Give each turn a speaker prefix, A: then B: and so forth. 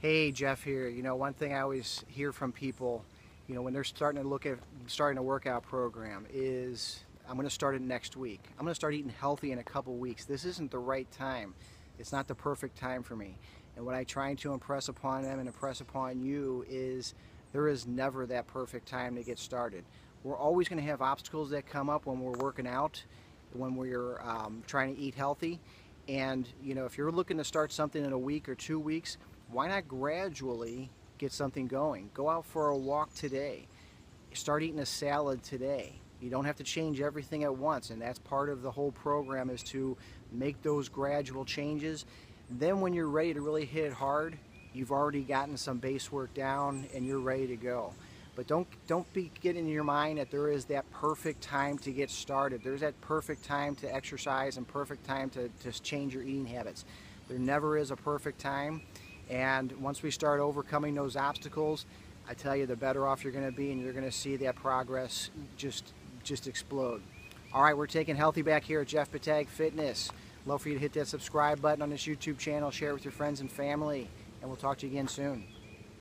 A: Hey, Jeff here. One thing I always hear from people, when they're starting a workout program is, I'm going to start it next week. I'm going to start eating healthy in a couple weeks. This isn't the right time. It's not the perfect time for me. And what I try to impress upon them and impress upon you is there is never that perfect time to get started. We're always going to have obstacles that come up when we're working out, when we're trying to eat healthy. And if you're looking to start something in a week or 2 weeks, why not gradually get something going? Go out for a walk today. Start eating a salad today. You don't have to change everything at once, and that's part of the whole program, is to make those gradual changes. Then when you're ready to really hit it hard, you've already gotten some base work down and you're ready to go. But don't be getting in your mind that there is that perfect time to get started. There's that perfect time to exercise and perfect time to change your eating habits. There never is a perfect time. And once we start overcoming those obstacles, I tell you, the better off you're going to be, and you're going to see that progress just explode. All right, we're taking healthy back here at Jeff Petag Fitness. Love for you to hit that subscribe button on this YouTube channel, share it with your friends and family, and we'll talk to you again soon.